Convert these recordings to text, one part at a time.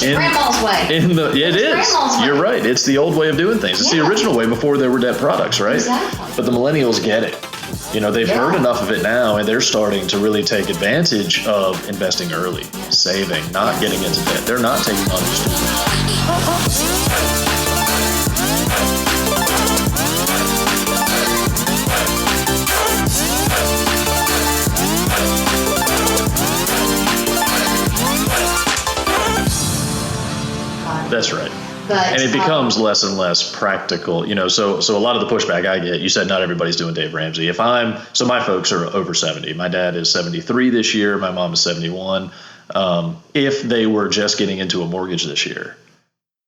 It's grandma's way. It is. You're right. It's the old way of doing things. It's the original way before there were debt products, right? Exactly. But the millennials get it. They've heard enough of it now, and they're starting to really take advantage of investing early, saving, not getting into debt. They're not taking on That's right. And it becomes less and less practical, so a lot of the pushback I get, you said not everybody's doing Dave Ramsey. So my folks are over 70. My dad is 73 this year. My mom is 71. If they were just getting into a mortgage this year,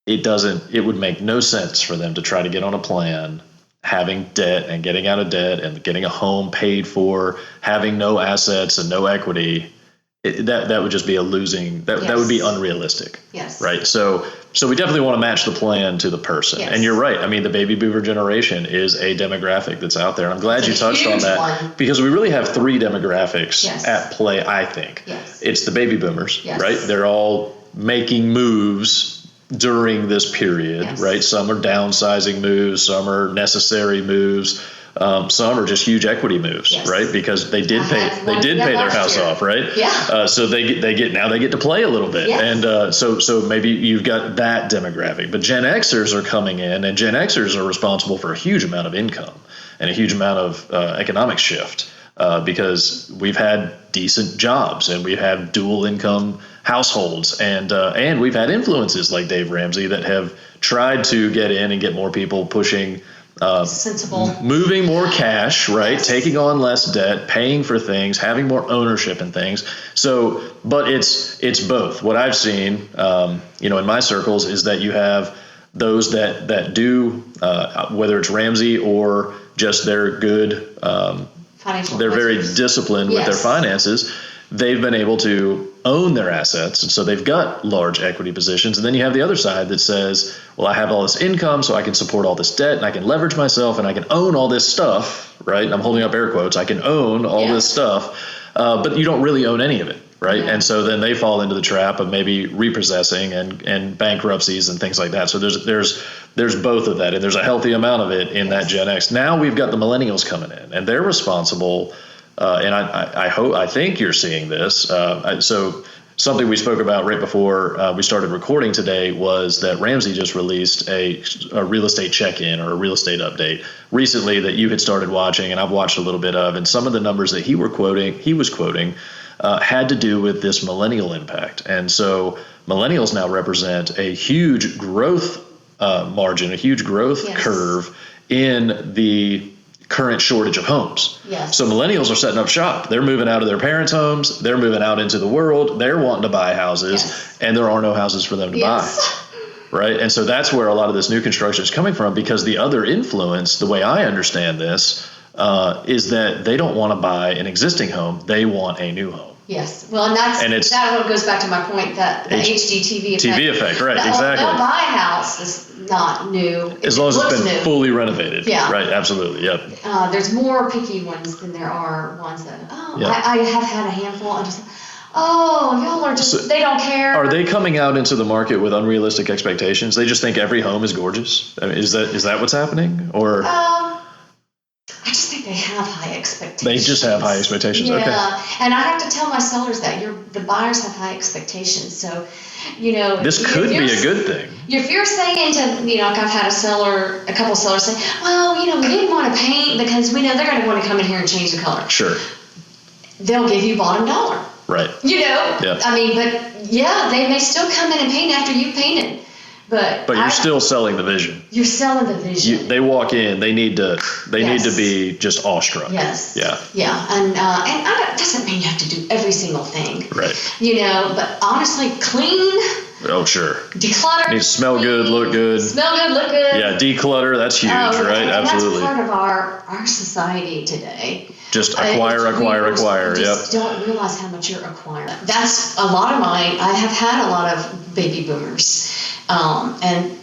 it would make no sense for them to try to get on a plan, having debt and getting out of debt and getting a home paid for, having no assets and no equity. That would just be a losing, that would be unrealistic. Yes. Right. So we definitely want to match the plan to the person. Yes. And you're right. I mean, the baby boomer generation is a demographic that's out there. And I'm glad you touched on that because we really have three demographics at play, I think. Yes. It's the baby boomers, right? They're all making moves during this period, right? Some are downsizing moves, some are necessary moves. Some are just huge equity moves, right? Because they did pay their house off, right? Yeah. So they get to play a little bit, and so maybe you've got that demographic. But Gen Xers are coming in, and Gen Xers are responsible for a huge amount of income and a huge amount of economic shift because we've had decent jobs and we've had dual income households, and we've had influences like Dave Ramsey that have tried to get in and get more people pushing. Sensible. Moving more cash, right? Taking on less debt, paying for things, having more ownership in things. So, but it's both. What I've seen, in my circles is that you have those that do, whether it's Ramsey or just they're good, they're very disciplined with their finances. They've been able to own their assets, and so they've got large equity positions. And then you have the other side that says, well, I have all this income, so I can support all this debt, and I can leverage myself, and I can own all this stuff, right? I'm holding up air quotes. I can own all this stuff, but you don't really own any of it, right? And so then they fall into the trap of maybe repossessing and bankruptcies and things like that. So there's both of that, and there's a healthy amount of it in that Gen X. Now we've got the millennials coming in, and they're responsible. And I think you're seeing this. So something we spoke about right before we started recording today was that Ramsey just released a real estate check-in or a real estate update recently that you had started watching, and I've watched a little bit of. And some of the numbers that he was quoting had to do with this millennial impact. And so millennials now represent a huge growth margin, a huge growth curve in the current shortage of homes. Yes. So millennials are setting up shop. They're moving out of their parents' homes. They're moving out into the world. They're wanting to buy houses, and there are no houses for them to buy. Right. And so that's where a lot of this new construction is coming from, because the other influence, the way I understand this, is that they don't want to buy an existing home. They want a new home. Yes. Well, and that goes back to my point that the HGTV effect. TV effect, right, exactly. They'll buy a house that's not new. As long as it's been fully renovated. Yeah. Right, absolutely, yep. There's more picky ones than there are ones that, I have had a handful and just, y'all are just, they don't care. Are they coming out into the market with unrealistic expectations? They just think every home is gorgeous? I mean, is that what's happening? Or I just think they have high expectations. They just have high expectations. Yeah. Okay. And I have to tell my sellers that the buyers have high expectations. So, this could be a good thing. If you're saying like I've had a couple sellers say, well, we didn't want to paint because we know they're going to want to come in here and change the color. Sure. They'll give you bottom dollar. Right. Yeah. I mean, but they may still come in and paint after you've painted. But you're still selling the vision. You're selling the vision. They walk in. They need to be just awestruck. Yes. Yeah. Yeah, and that doesn't mean you have to do every single thing. Right. But honestly, clean. Oh, sure. Declutter. Need to smell good, look good. Smell good, look good. Yeah, declutter. That's huge, right? And absolutely. That's part of our society today. Just acquire. You just don't realize how much you're acquiring. That's a lot of I have had a lot of baby boomers. And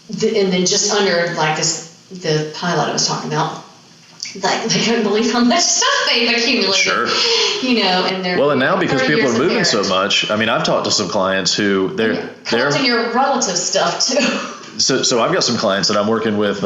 then just under like the pilot I was talking about, like they couldn't believe how much stuff they've accumulated. Sure. and they're Well, and now because 30 people years are of moving so marriage. much, I mean, I've talked to some clients who they're collecting your relative stuff too. So I've got some clients that I'm working with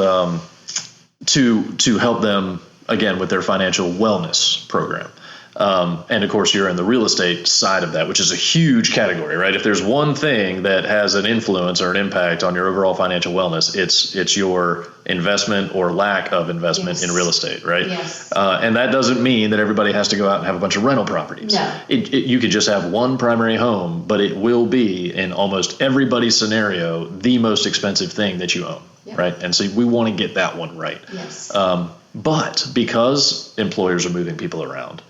to help them again with their financial wellness program. And of course, you're in the real estate side of that, which is a huge category, right? If there's one thing that has an influence or an impact on your overall financial wellness, it's your investment or lack of investment in real estate, right? Yes. And that doesn't mean that everybody has to go out and have a bunch of rental properties. No. You could just have one primary home, but it will be in almost everybody's scenario the most expensive thing that you own, right? And so we want to get that one right. Yes. But because employers are moving people around,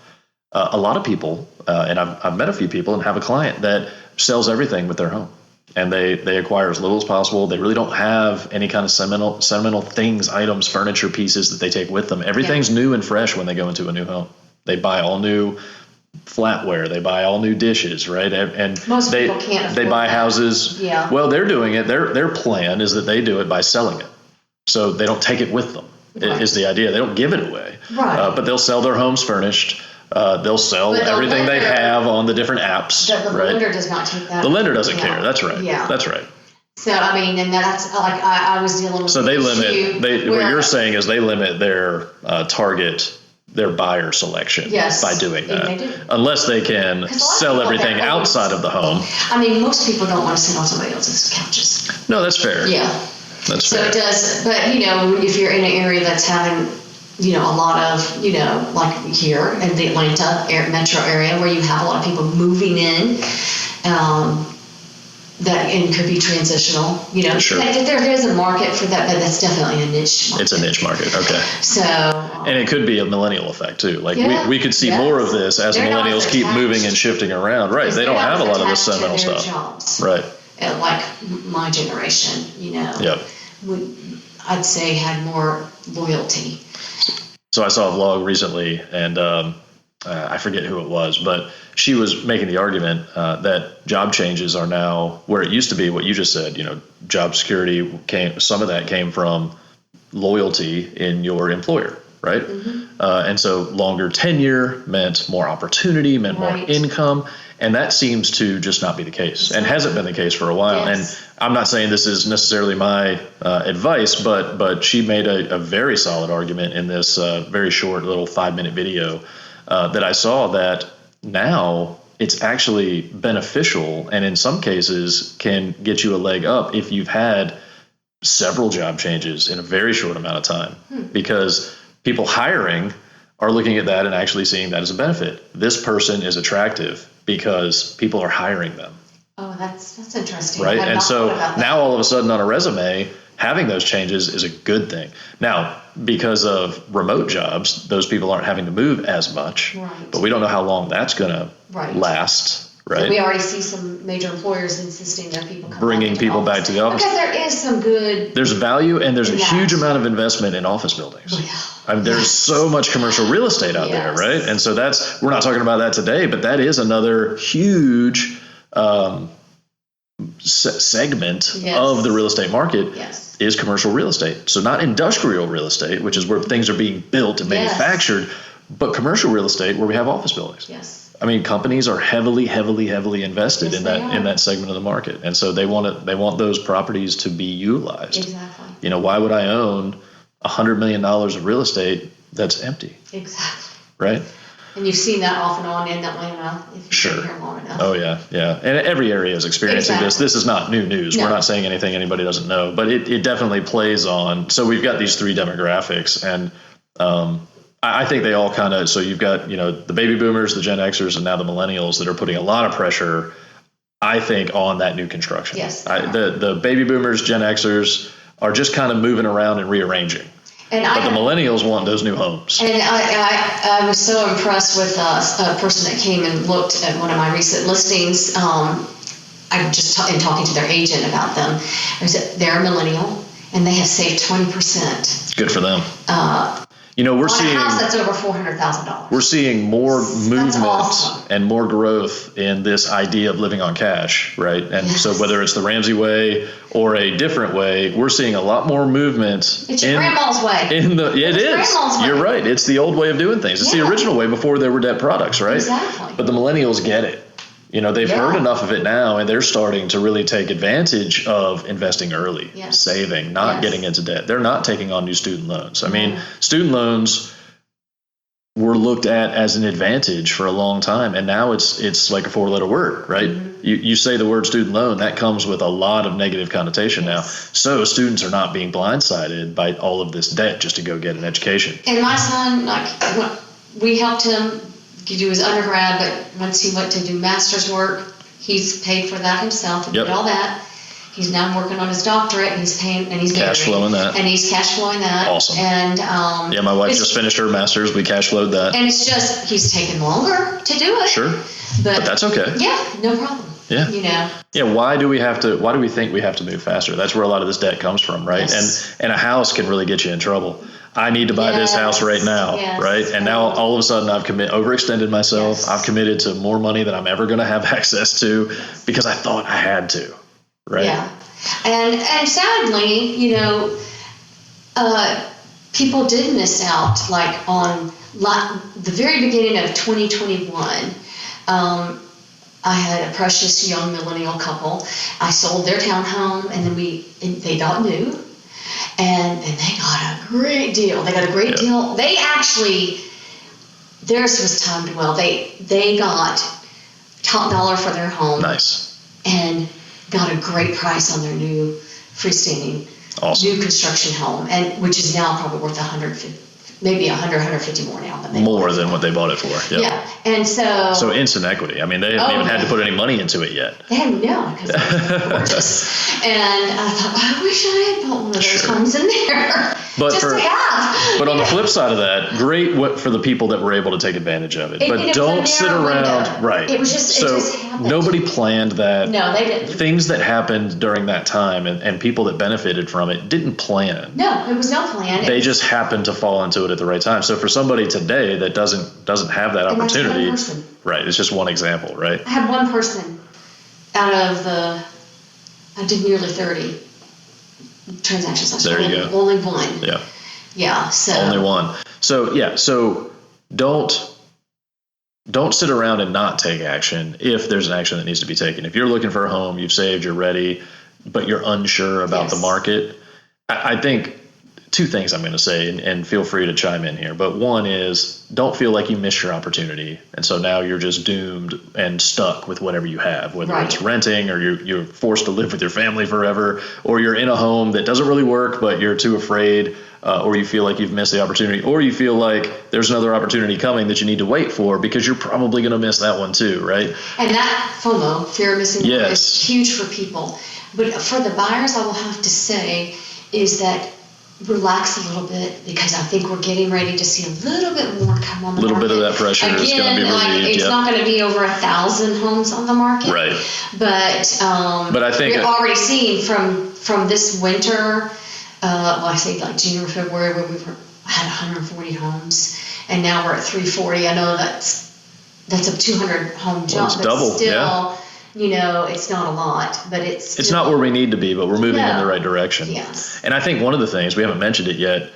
a lot of people, and I've met a few people and have a client that sells everything with their home, and they acquire as little as possible. They really don't have any kind of sentimental things, items, furniture pieces that they take with them. Everything's new and fresh when they go into a new home. They buy all new flatware. They buy all new dishes, right? And most people can't afford they buy that. Houses. Yeah. Well, they're doing it. Their plan is that they do it by selling it, so they don't take it with them. Right. Is the idea. They don't give it away, right? But they'll sell their homes furnished. They'll sell everything they have on the different apps. The right? lender does not take that. The lender doesn't care. That's right. Yeah. That's right. So, I mean, and that's like I was dealing with. So they limit, what you're saying is they limit their their buyer selection by doing that. They do. Unless they can sell everything outside of the home. I mean, most people don't want to sit on somebody else's couches. No, that's fair. Yeah. That's so fair. It does, but if you're in an area that's having, a lot of, like here in the Atlanta metro area where you have a lot of people moving in, that and could be transitional, Sure. There's a market for that, but that's definitely a niche market. It's a niche market, okay. So, and it could be a millennial effect too. Like we could see yes. more of this as They're millennials keep moving and shifting around. Right, they don't have a lot of this sentimental stuff. Jobs, right. Like my generation, Yep. I'd say had more loyalty. So I saw a vlog recently, and I forget who it was, but she was making the argument that job changes are now where it used to be what you just said. Job security some of that came from loyalty in your employer, right? Mm-hmm. And so longer tenure meant more opportunity, meant more income. And that seems to just not be the case, and hasn't been the case for a while. Yes. And I'm not saying this is necessarily my advice, but she made a very solid argument in this very short little 5-minute video that I saw, that now it's actually beneficial and in some cases can get you a leg up if you've had several job changes in a very short amount of time, because people hiring are looking at that and actually seeing that as a benefit. This person is attractive because people are hiring them. Oh, that's interesting. Right. And so now all of a sudden on a resume, having those changes is a good thing. Now, because of remote jobs, those people aren't having to move as much, but we don't know how long that's going to last. Right. So we already see some major employers insisting that people come bringing people back to the office. Because there is some good. There's value, and there's a huge amount of investment in office buildings. Oh, yeah. I mean, there's so much commercial real estate out there, right? And so we're not talking about that today, but that is another huge segment of the real estate market is commercial real estate. So not industrial real estate, which is where things are being built and manufactured, but commercial real estate where we have office buildings. Yes. I mean, companies are heavily invested in that segment of the market, and so they want those properties to be utilized. Exactly. Why would I own $100 million of real estate that's empty? Exactly. Right. And you've seen that off and on in Atlanta if you've been here long enough. Oh yeah. And every area is experiencing this. This is not new news. No. We're not saying anything anybody doesn't know, but it definitely plays on. So we've got these three demographics, and I think they all kind of, so you've got, the baby boomers, the Gen Xers, and now the millennials that are putting a lot of pressure, I think, on that new construction. Yes. The baby boomers, Gen Xers are just kind of moving around and rearranging. But the millennials want those new homes. And I was so impressed with a person that came and looked at one of my recent listings. I just in talking to their agent about them. They're a millennial, and they have saved 20%. Good for them. we're on seeing a house that's over $400,000. we're seeing more movement awesome. and more growth in this idea of living on cash, right? And Yes. so whether it's the Ramsey way or a different way, we're seeing a lot more movement. It's your grandma's way. It is. Grandma's way. You're right. It's the old way of doing things. It's the original way before there were debt products, right? Exactly. But the millennials get it. They've heard enough of it now, and they're starting to really take advantage of investing early, saving, not getting into debt. They're not taking on new student loans. I mean, student loans were looked at as an advantage for a long time, and now it's like a four-letter word, right? Mm-hmm. You say the word student loan, that comes with a lot of negative connotation now. So students are not being blindsided by all of this debt just to go get an education. And my son, we helped him do his undergrad, but once he went to do master's work, he's paid for that himself and did all that. He's now working on his doctorate, and he's paying, and he's cash flowing that, and he's cash flowing that. Awesome. And my wife just finished her master's. We cash flowed that, and it's just he's taking longer to do it. Sure, but that's okay. Yeah, no problem. Yeah. Yeah. Why do we think we have to move faster? That's where a lot of this debt comes from, right? Yes. And a house can really get you in trouble. I need to buy this house right now, right? And now all of a sudden I've overextended myself. I've committed to more money than I'm ever going to have access to because I thought I had to, right? Yeah. And sadly, people did miss out, on the very beginning of 2021. I had a precious young millennial couple. I sold their townhome, and then they got new. And they got a great deal. They got a great deal. They actually, theirs was timed well. They got top dollar for their home. Nice. And got a great price on their new freestanding, new construction home, and which is now probably worth maybe 150 more now than more than what they bought it for. Yeah. And so instant equity. I mean, they haven't even had to put any money into it yet. They haven't, because it was gorgeous. And I thought, I wish I had bought one of those homes in there. But to have. But on the flip side of that, great for the people that were able to take advantage of it. But don't sit around. Window. Right. It was just, so it just happened. Nobody planned that. No, they didn't. Things that happened during that time and people that benefited from it didn't plan. No, it was no plan. They just happened to fall into it at the right time. So for somebody today that doesn't have that opportunity, that's one person. Right? It's just one example, right? I had one person out of I did nearly 30 transactions. There you go. Only one. Yeah. Yeah. So only one. So So don't sit around and not take action if there's an action that needs to be taken. If you're looking for a home, you've saved, you're ready, but you're unsure about the market. I think two things I'm going to say, and feel free to chime in here. But one is, don't feel like you missed your opportunity, and so now you're just doomed and stuck with whatever you have, whether it's renting or you're forced to live with your family forever, or you're in a home that doesn't really work, but you're too afraid, or you feel like you've missed the opportunity, or you feel like there's another opportunity coming that you need to wait for because you're probably going to miss that one too, right? And that FOMO, fear of missing out, is huge for people. But for the buyers, I will have to say is that relax a little bit, because I think we're getting ready to see a little bit more come on the market. A little bit of that pressure is going to be relieved. It's not going to be over 1,000 homes on the market. Right. But I think we're already seeing from this winter, I say January, February, where had 140 homes, and now we're at 340. I know that's a 200 home jump. It's double, still, it's not a lot, but it's not where we need to be, but we're moving in the right direction. Yes. And I think one of the things, we haven't mentioned it yet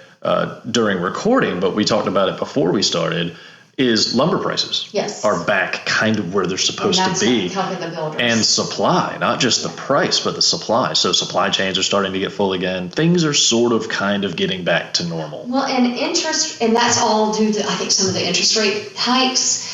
during recording, but we talked about it before we started, is lumber prices are back kind of where they're supposed to be. Helping the builders. And supply, not just the price, but the supply. So supply chains are starting to get full again. Things are sort of kind of getting back to normal. Well, and that's all due to, I think, some of the interest rate hikes.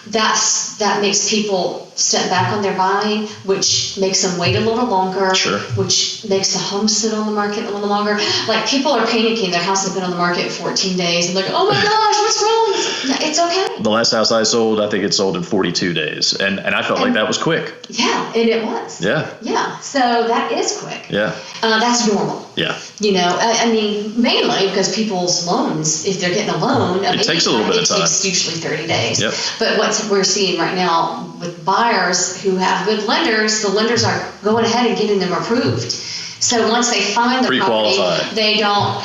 That makes people step back on their buying, which makes them wait a little longer, which makes the home sit on the market a little longer. Like, people are panicking. Their house has been on the market 14 days, and they're like, oh my gosh, what's wrong? It's okay. The last house I sold, I think it sold in 42 days, and I felt like that was quick. Yeah, and it was. Yeah. Yeah, so that is quick. Yeah. That's normal. Yeah. I mean, mainly because people's loans, if they're getting a loan, it takes a little bit of time. It takes usually 30 days. Yep. But what we're seeing right now with buyers who have good lenders, the lenders are going ahead and getting them approved. So once they find the property, they well,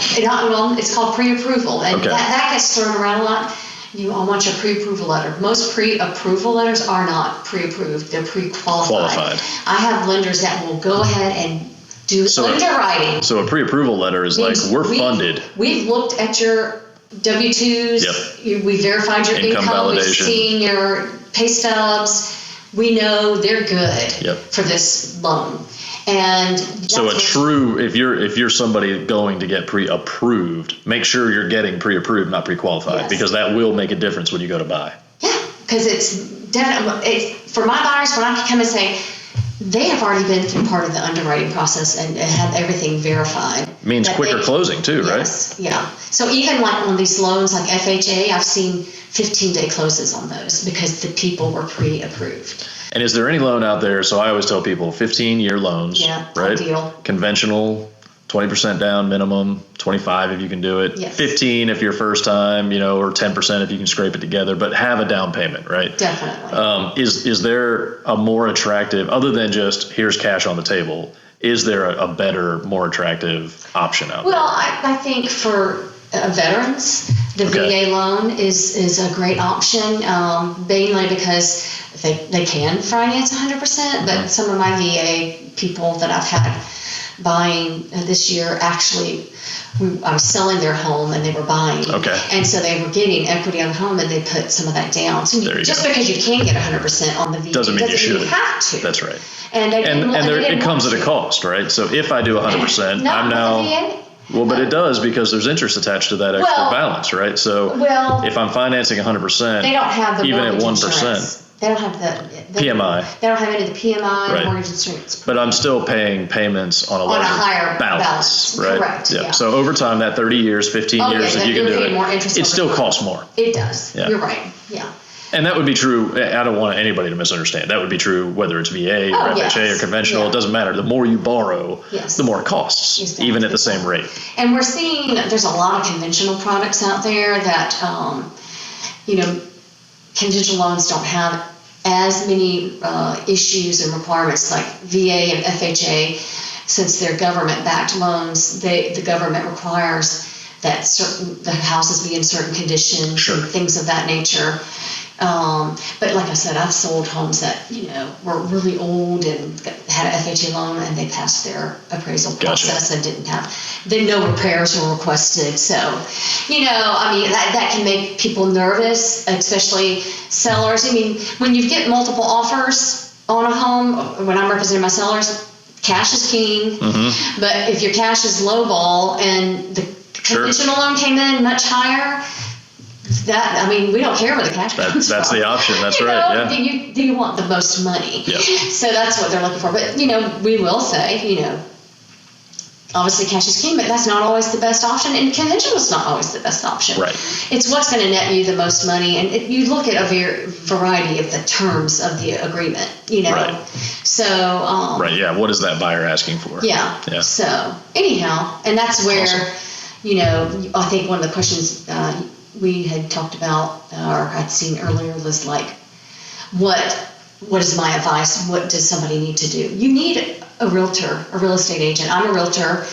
it's called pre-approval, and that gets thrown around a lot. I want your pre-approval letter. Most pre-approval letters are not pre-approved; they're pre-qualified. I have lenders that will go ahead and do underwriting. So a pre-approval letter is like we're funded. We've looked at your W-2s. Yep. We verified your income. We've seen your pay stubs. We know they're good for this loan. And so if you're somebody going to get pre-approved, make sure you're getting pre-approved, not pre-qualified, because that will make a difference when you go to buy. Yeah, because it's definitely for my buyers, when I come and say they have already been through part of the underwriting process and have everything verified. Means quicker closing too, right? Yes, yeah. So even like on these loans like FHA, I've seen 15-day closes on those because the people were pre-approved. And is there any loan out there? So I always tell people 15-year loans, right? Ideal. Conventional, 20% down minimum, 25 if you can do it, 15 if you're first time, or 10% if you can scrape it together, but have a down payment, right? Definitely. Is there a more attractive, other than just here's cash on the table, is there a better, more attractive option out there? Well, I think for veterans, the VA loan is a great option, mainly because they can finance 100%, but some of my VA people that I've had buying this year, actually, I was selling their home and they were buying. And so they were getting equity on the home and they put some of that down. So just because you can get 100% on the VA doesn't mean you have to. That's right. And it comes at a cost, right? So if I do 100%, I'm now... Well, but it does because there's interest attached to that extra balance, right? So if I'm financing 100%, they don't have the even at 1%. Insurance. They don't have the PMI. They don't have any of the PMI mortgage insurance. But I'm still paying payments on a higher balance, right? Correct. Yeah. So over time, that 30 years, 15 years, if you can do it, it still costs more. It does. Yeah. You're right. Yeah. And that would be true. I don't want anybody to misunderstand. That would be true whether it's VA or FHA or conventional. It doesn't matter. The more you borrow, the more it costs, even at the same rate. And we're seeing there's a lot of conventional products out there that, conventional loans don't have as many issues and requirements like VA and FHA. Since they're government-backed loans, the government requires that the houses be in certain conditions and things of that nature. But like I said, I've sold homes that, were really old and had an FHA loan and they passed their appraisal process and then no repairs were requested. So, that can make people nervous, especially sellers. I mean, when you get multiple offers on a home, when I'm representing my sellers, cash is king. Mm-hmm. But if your cash is lowball and the conventional loan came in much higher, we don't care where the cash comes from. That's the option. That's right. Yeah. Do you want the most money? Yep. So that's what they're looking for. But we will say, obviously cash is king, but that's not always the best option, and conventional is not always the best option. Right. It's what's going to net you the most money, and you look at a variety of the terms of the agreement. Right. So. Right. Yeah. What is that buyer asking for? Yeah. Yeah. So anyhow, and that's where, I think one of the questions. We had talked about or I'd seen earlier was like, what is my advice? What does somebody need to do? You need a realtor, a real estate agent. I'm a realtor.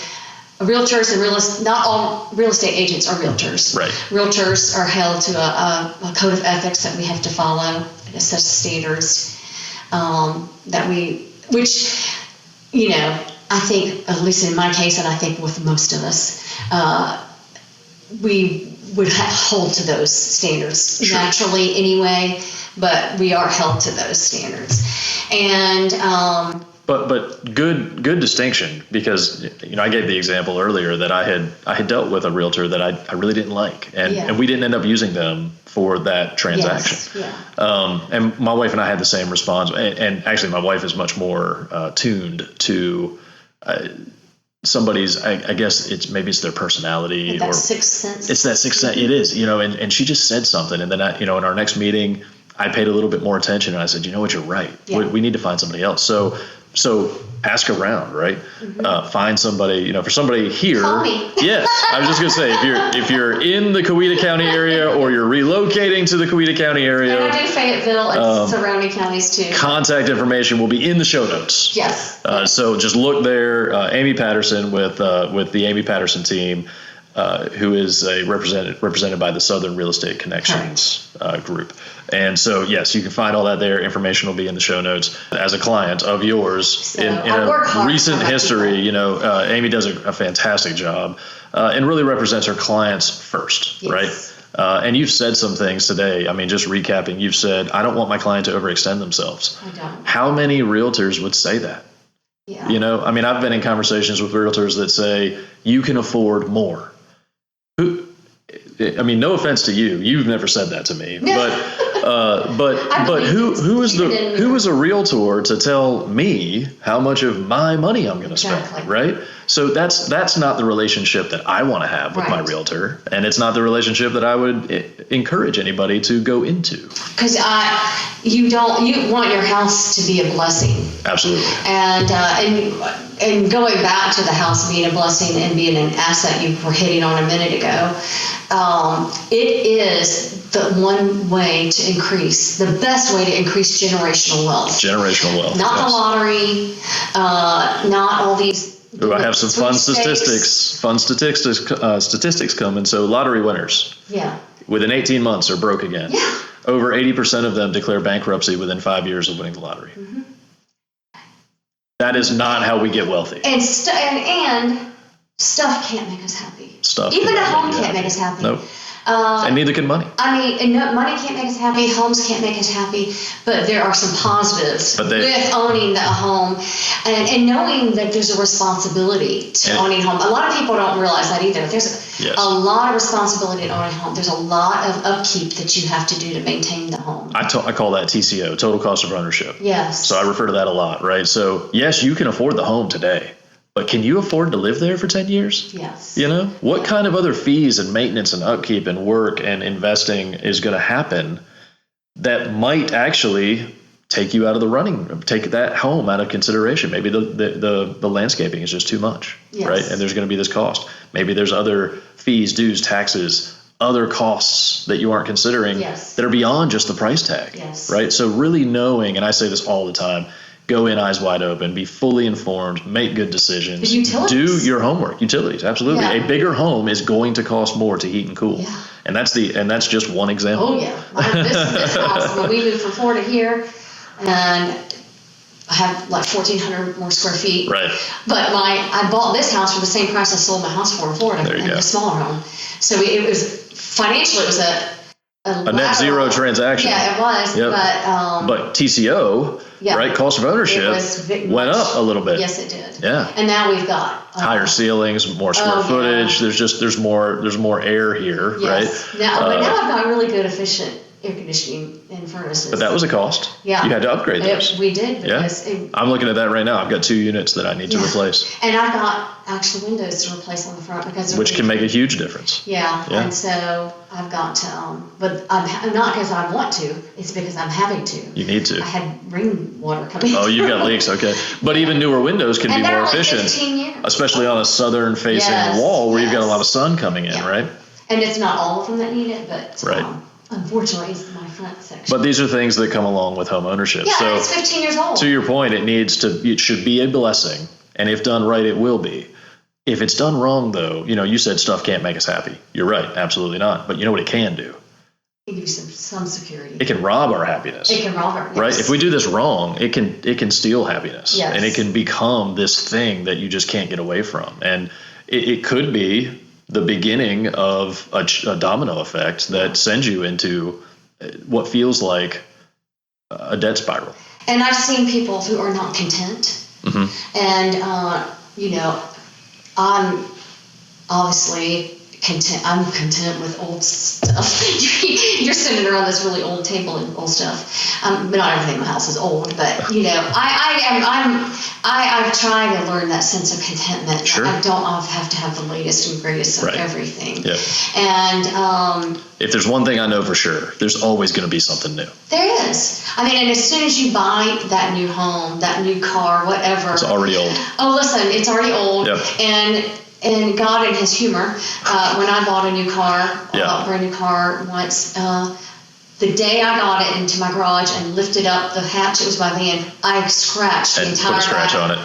Realtors and not all real estate agents are realtors. Right. Realtors are held to a code of ethics that we have to follow, a set of standards which I think, at least in my case, and I think with most of us, we would hold to those standards naturally anyway, but we are held to those standards. And but good distinction, because I gave the example earlier that I had dealt with a realtor that I really didn't like, and we didn't end up using them for that transaction. Yes. Yeah. And my wife and I had the same response, and actually my wife is much more tuned to somebody's, I guess it's their personality, or sixth sense. It's that sixth sense. It is, and she just said something, and then in our next meeting, I paid a little bit more attention, and I said, you know what, you're right. Yeah. We need to find somebody else. So So ask around, right? Find somebody, for somebody here. Call me. Yes, I was just gonna say, if you're in the Coweta County area or you're relocating to the Coweta County area, And I do Fayetteville and surrounding counties too. contact information will be in the show notes. Yes. So just look there. Amy Patterson with the Amy Patterson team, who is represented by the Southern Real Estate Connections group. And so, yes, you can find all that there. Information will be in the show notes. As a client of yours, So in a recent history, Amy does a fantastic job and really represents her clients first, Yes. right? And you've said some things today. I mean, just recapping, you've said, I don't want my client to overextend themselves. I don't. How many realtors would say that? Yeah. I've been in conversations with realtors that say, you can afford more. No offense to you. You've never said that to me, but who is a realtor to tell me how much of my money I'm going to spend, right? So that's not the relationship that I want to have with my realtor, and it's not the relationship that I would encourage anybody to go into. Because you want your house to be a blessing. Absolutely. And going back to the house being a blessing and being an asset you were hitting on a minute ago, it is the one way to increase, the best way to increase generational wealth. Generational wealth. Not yes. the lottery, not all these. Ooh, I have some fun statistics. Statistics coming. So lottery winners. Yeah. Within 18 months are broke again. Yeah. Over 80% of them declare bankruptcy within 5 years of winning the lottery. Mm-hmm. That is not how we get wealthy. And stuff can't make us happy. Even a home can't make us happy. Nope. And neither can money. Money can't make us happy. Homes can't make us happy. But there are some positives with owning a home and knowing that there's a responsibility to owning a home. A lot of people don't realize that either. There's a lot of responsibility in owning a home. There's a lot of upkeep that you have to do to maintain the home. I call that TCO, total cost of ownership. Yes. So I refer to that a lot, right? So yes, you can afford the home today. But can you afford to live there for 10 years? Yes. What kind of other fees and maintenance and upkeep and work and investing is going to happen that might actually take you out of the running, take that home out of consideration? Maybe the landscaping is just too much, right? And there's going to be this cost. Maybe there's other fees, dues, taxes, other costs that you aren't considering that are beyond just the price tag, right? So really knowing, and I say this all the time, go in eyes wide open, be fully informed, make good decisions, do your homework. Utilities, absolutely. Yeah. A bigger home is going to cost more to heat and cool. Yeah. And that's just one example. Oh yeah. This house, when we moved from Florida here, and I have like 1,400 more square feet. Right. But I bought this house for the same price I sold my house for in Florida, there you go. A smaller home. So it was financially, it was a net zero transaction. Yeah, it was. Yep. But TCO, right? Cost of ownership went up a little bit. Yes, it did. Yeah. And now we've got higher ceilings, more square footage. Yeah. There's more air here, yes. right? Now I've got really good, efficient air conditioning and furnaces. But that was a cost. Yeah. You had to upgrade those. We did. Because I'm looking at that right now. I've got 2 units that I need to replace. And I've got actual windows to replace on the front which can make a huge difference. Yeah. And so I've got to, but I'm not because I want to. It's because I'm having to. You need to. I had rainwater coming. Oh, you've got leaks. Okay. But even newer windows can be more efficient, 15 years. especially on a southern facing wall where you've got a lot of sun coming in, right? And it's not all of them that need it, but unfortunately, it's my front section. But these are things that come along with home ownership. Yeah, so it's 15 years old. To your point, it should be a blessing, and if done right, it will be. If it's done wrong, though, you said stuff can't make us happy. You're right, absolutely not. But you know what it can do? It gives you some security. It can rob our happiness. It can rob our happiness. Right? If we do this wrong, it can steal happiness. Yes. And it can become this thing that you just can't get away from. And it could be the beginning of a domino effect that sends you into what feels like a debt spiral. And I've seen people who are not content. Mm-hmm. And, I'm obviously content. I'm content with old stuff. You're sitting around this really old table and old stuff. But not everything in my house is old. But I've tried to learn that sense of contentment. Sure. I don't have to have the latest and greatest of everything. Yep. And if there's one thing I know for sure, there's always going to be something new. there is. I mean, and as soon as you buy that new home, that new car, whatever, It's already old. Oh, listen, it's already old. Yep. And God in His humor, when I bought a new car, Yeah. a brand new car once, the day I got it into my garage and lifted up the hatch, it was my van, I scratched the And entire put a scratch on it.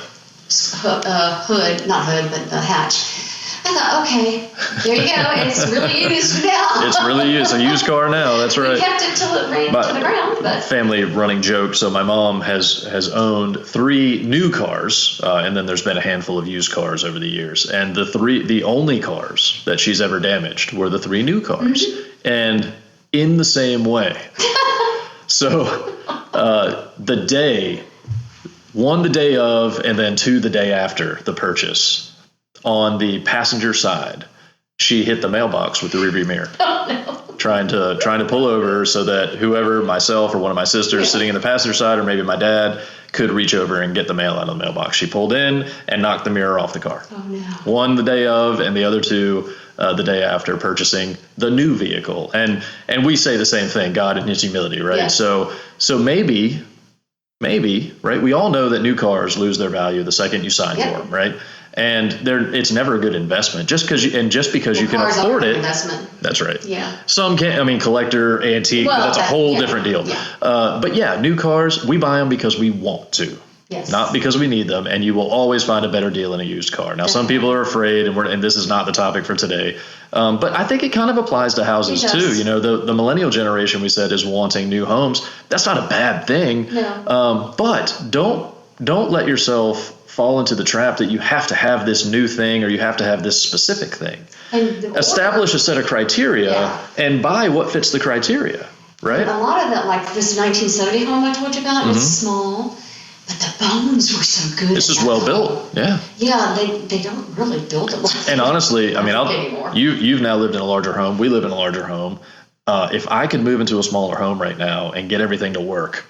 hood, not hood, but the hatch. I thought, okay, there you go. It's really used now. It's really used. A used car now. That's right. We kept it till it ran to the ground. But family running joke. So my mom has owned 3 new cars, and then there's been a handful of used cars over the years. And the only cars that she's ever damaged were the 3 new cars, and in the same way. So the day of, and then 2 the day after the purchase. On the passenger side, she hit the mailbox with the rearview mirror. oh no. Trying to pull over so that whoever, myself or one of my sisters sitting in the passenger side, or maybe my dad, could reach over and get the mail out of the mailbox. She pulled in and knocked the mirror off the car. Oh no. 1 the day of, and the other 2 the day after purchasing the new vehicle. And we say the same thing, God in His humility, right? Yeah. So maybe, right? We all know that new cars lose their value the second you sign for them, right? And it's never a good investment just because you can afford it. Investment. That's right. Yeah. Some can't. I mean, collector, antique. Well, that's a whole different deal. Yeah. But yeah, new cars, we buy them because we want to. Yes. Not because we need them, and you will always find a better deal in a used car. Now, some people are afraid, and this is not the topic for today, but I think it kind of applies to houses too. You know, the millennial generation, we said, is wanting new homes. That's not a bad thing. No. But don't let yourself fall into the trap that you have to have this new thing or you have to have this specific thing. Establish a set of criteria and buy what fits the criteria, right? A lot of it, like this 1970 home I told you about, it's small. But the bones were so good. This is well built. Yeah. Yeah, they don't really build them like And honestly, I mean, anymore. you've now lived in a larger home. We live in a larger home. If I could move into a smaller home right now and get everything to work,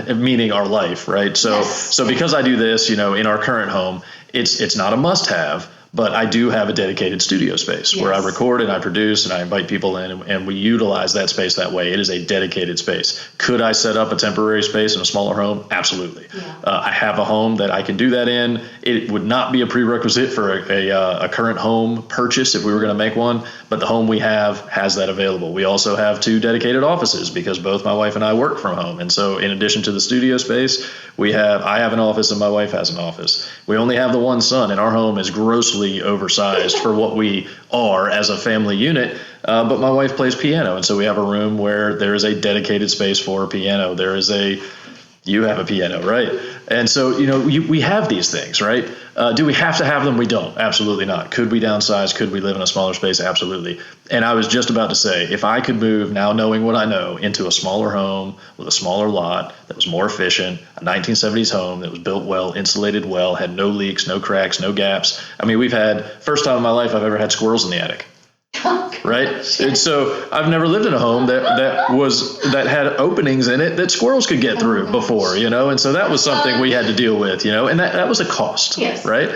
meaning our life, right? So because I do this, in our current home, it's not a must-have, but I do have a dedicated studio space where I record and I produce and I invite people in, and we utilize that space that way. It is a dedicated space. Could I set up a temporary space in a smaller home? Absolutely. Yeah. I have a home that I can do that in. It would not be a prerequisite for a current home purchase if we were going to make one, but the home we have has that available. We also have 2 dedicated offices because both my wife and I work from home. And so in addition to the studio space, I have an office and my wife has an office. We only have the one son, and our home is grossly oversized for what we are as a family unit, but my wife plays piano, and so we have a room where there is a dedicated space for a piano. You have a piano, right? And so, we have these things, right? Do we have to have them? We don't. Absolutely not. Could we downsize? Could we live in a smaller space? Absolutely. And I was just about to say, if I could move, now knowing what I know, into a smaller home with a smaller lot that was more efficient, a 1970s home that was built well, insulated well, had no leaks, no cracks, no gaps. I mean, first time in my life I've ever had squirrels in the attic. Right? And so I've never lived in a home that had openings in it that squirrels could get through before, and so that was something we had to deal with, and that was a cost, right?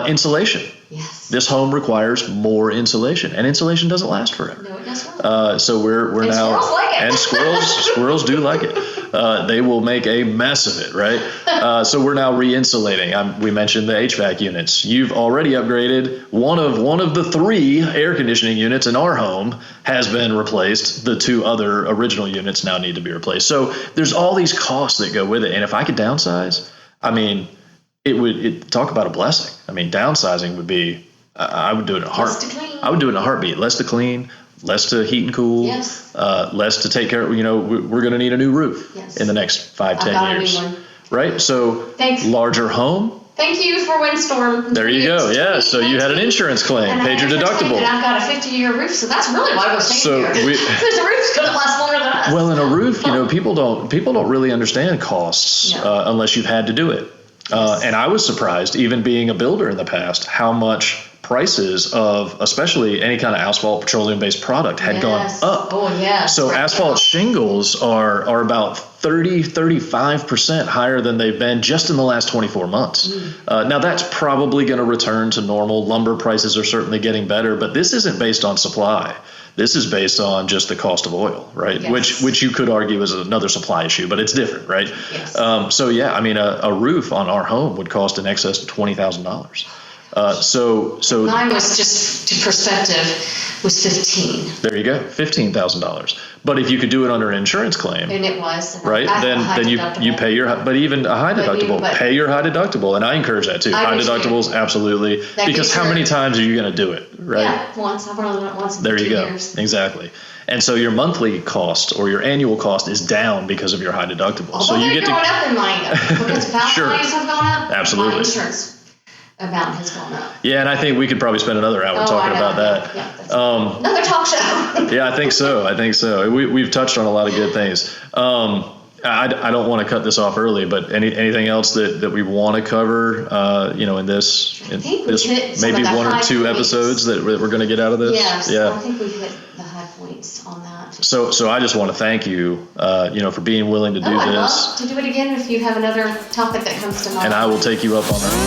Insulation. Yes. This home requires more insulation, and insulation doesn't last forever. No, it does not. So we're now, squirrels like it. And squirrels do like it. They will make a mess of it, right? So we're now re-insulating. We mentioned the HVAC units. You've already upgraded. One of the 3 air conditioning units in our home has been replaced. The 2 other original units now need to be replaced. So there's all these costs that go with it. And if I could downsize, I mean, talk about a blessing. I mean, downsizing would be, I would do it in a heartbeat. I would do it in a heartbeat. Less to clean, less to heat and cool, less to take care of. We're going to need a new roof in the next 5-10 years, right? So larger home. Thank you for windstorm. There you go. Yeah. So you had an insurance claim, paid your deductible. And I've got a 50-year roof, so that's really why I was staying here. Because the roof's going to last longer than us. Well, in a roof, people don't really understand costs unless you've had to do it. And I was surprised, even being a builder in the past, how much prices of especially any kind of asphalt petroleum-based product had gone up. Oh, yes. So asphalt shingles are about 35% higher than they've been just in the last 24 months. Now that's probably going to return to normal. Lumber prices are certainly getting better, but this isn't based on supply. This is based on just the cost of oil, right? Yes. Which you could argue is another supply issue, but it's different, right? Yes. So yeah, I mean, a roof on our home would cost in excess of $20,000. So mine was, just to perspective, was 15. there you go, $15,000. But if you could do it under an insurance claim, And it was. And right, I had a high then you deductible. pay your, but even a high deductible, pay your high deductible, and I encourage that too. I High do too. deductibles, absolutely, That because gets how your- many times are you going to do it, right? Yeah, once. I've only done it once in There 2 you go. years. Exactly. And so your monthly cost or your annual cost is down because of your high deductible. Although So you they're get going to up in my, because power Sure. values have gone up. Absolutely. My insurance amount has gone up. Yeah, and I think we could probably spend another hour talking I know. about that. Yeah, that's another talk show. Yeah, I think so. We've touched on a lot of good things. I don't want to cut this off early, but anything else that we want to cover, in this, I think we hit some maybe of the one or high two points. episodes that we're going to get out of this? Yes, Yeah. I think we've hit the high points on that. So I just want to thank you, for being willing to do I'd this. love to do it again if you have another topic that comes to mind. And I will take you up on that.